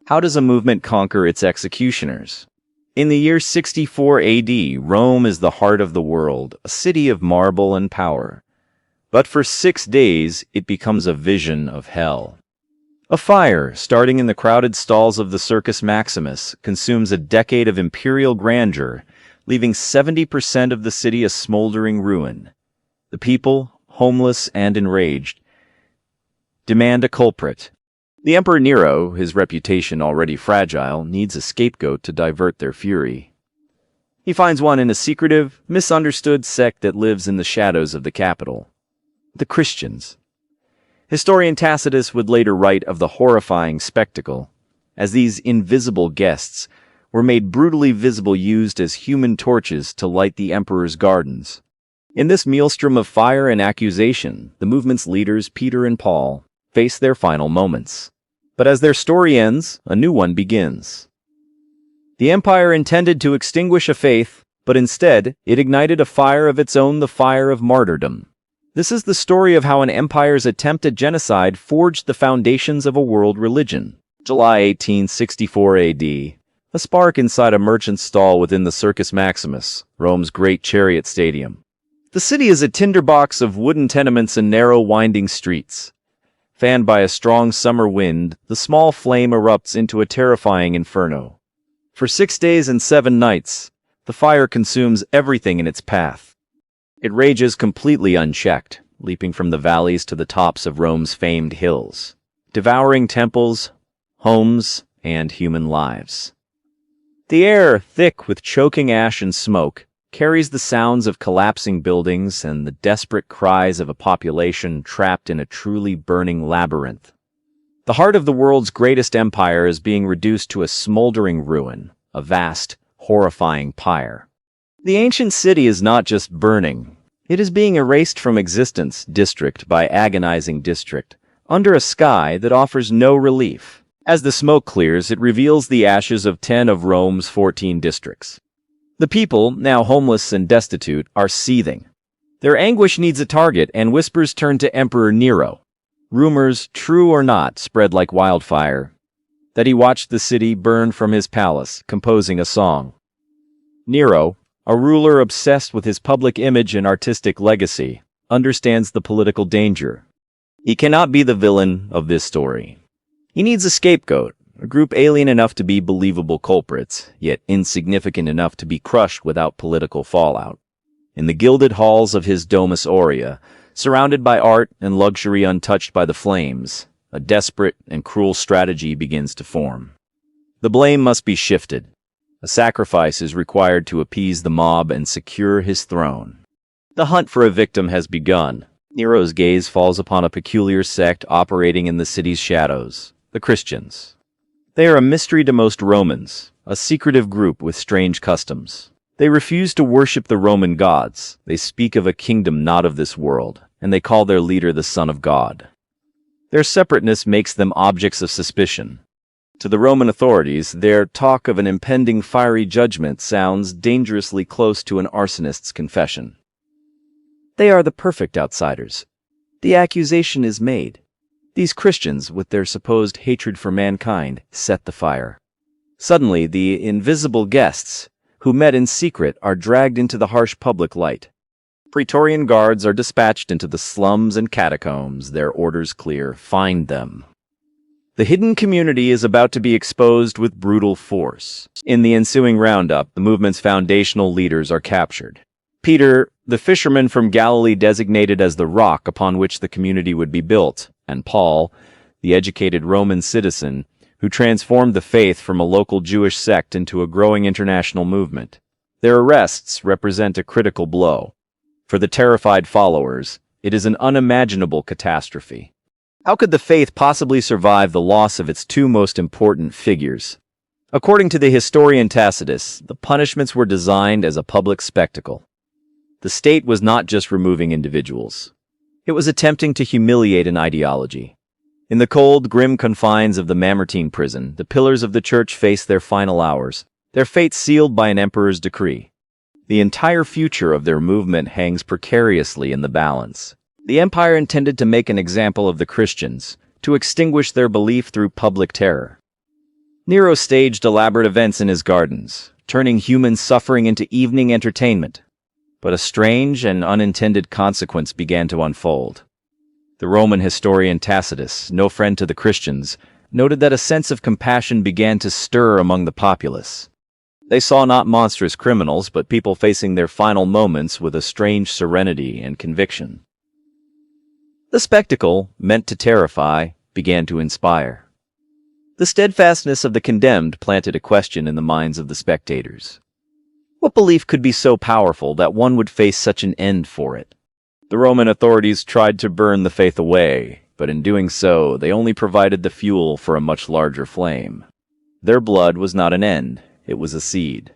How does a movement conquer its executioners? In the year 64 AD, Rome is the heart of the world, a city of marble and power. But for 6 days, it becomes a vision of hell. A fire, starting in the crowded stalls of the Circus Maximus, consumes a decade of imperial grandeur, leaving 70% of the city a smoldering ruin. The people, homeless and enraged, demand a culprit. The Emperor Nero, his reputation already fragile, needs a scapegoat to divert their fury. He finds one in a secretive, misunderstood sect that lives in the shadows of the capital: the Christians. Historian Tacitus would later write of the horrifying spectacle, as these invisible guests were made brutally visible, used as human torches to light the emperor's gardens. In this maelstrom of fire and accusation, the movement's leaders, Peter and Paul, face their final moments. But as their story ends, a new one begins. The empire intended to extinguish a faith, but instead, it ignited a fire of its own, the fire of martyrdom. This is the story of how an empire's attempt at genocide forged the foundations of a world religion. July 1864 AD. A spark inside a merchant's stall within the Circus Maximus, Rome's great chariot stadium. The city is a tinderbox of wooden tenements and narrow, winding streets. Fanned by a strong summer wind, the small flame erupts into a terrifying inferno. For 6 days and 7 nights, the fire consumes everything in its path. It rages completely unchecked, leaping from the valleys to the tops of Rome's famed hills, devouring temples, homes, and human lives. The air, thick with choking ash and smoke, carries the sounds of collapsing buildings and the desperate cries of a population trapped in a truly burning labyrinth. The heart of the world's greatest empire is being reduced to a smoldering ruin, a vast, horrifying pyre. The ancient city is not just burning. It is being erased from existence, district by agonizing district, under a sky that offers no relief. As the smoke clears, it reveals the ashes of 10 of Rome's 14 districts. The people, now homeless and destitute, are seething. Their anguish needs a target, and whispers turn to Emperor Nero. Rumors, true or not, spread like wildfire, that he watched the city burn from his palace, composing a song. Nero, a ruler obsessed with his public image and artistic legacy, understands the political danger. He cannot be the villain of this story. He needs a scapegoat, a group alien enough to be believable culprits, yet insignificant enough to be crushed without political fallout. In the gilded halls of his Domus Aurea, surrounded by art and luxury untouched by the flames, a desperate and cruel strategy begins to form. The blame must be shifted. A sacrifice is required to appease the mob and secure his throne. The hunt for a victim has begun. Nero's gaze falls upon a peculiar sect operating in the city's shadows, the Christians. They are a mystery to most Romans, a secretive group with strange customs. They refuse to worship the Roman gods. They speak of a kingdom not of this world, and they call their leader the Son of God. Their separateness makes them objects of suspicion. To the Roman authorities, their talk of an impending fiery judgment sounds dangerously close to an arsonist's confession. They are the perfect outsiders. The accusation is made. These Christians, with their supposed hatred for mankind, set the fire. Suddenly, the invisible guests, who met in secret, are dragged into the harsh public light. Praetorian guards are dispatched into the slums and catacombs, their orders clear: find them. The hidden community is about to be exposed with brutal force. In the ensuing roundup, the movement's foundational leaders are captured. Peter, the fisherman from Galilee designated as the rock upon which the community would be built, and Paul, the educated Roman citizen, who transformed the faith from a local Jewish sect into a growing international movement. Their arrests represent a critical blow. For the terrified followers, it is an unimaginable catastrophe. How could the faith possibly survive the loss of its 2 most important figures? According to the historian Tacitus, the punishments were designed as a public spectacle. The state was not just removing individuals. It was attempting to humiliate an ideology. In the cold, grim confines of the Mamertine prison, the pillars of the church faced their final hours, their fate sealed by an emperor's decree. The entire future of their movement hangs precariously in the balance. The empire intended to make an example of the Christians, to extinguish their belief through public terror. Nero staged elaborate events in his gardens, turning human suffering into evening entertainment. But a strange and unintended consequence began to unfold. The Roman historian Tacitus, no friend to the Christians, noted that a sense of compassion began to stir among the populace. They saw not monstrous criminals, but people facing their final moments with a strange serenity and conviction. The spectacle, meant to terrify, began to inspire. The steadfastness of the condemned planted a question in the minds of the spectators. What belief could be so powerful that one would face such an end for it? The Roman authorities tried to burn the faith away, but in doing so, they only provided the fuel for a much larger flame. Their blood was not an end, it was a seed,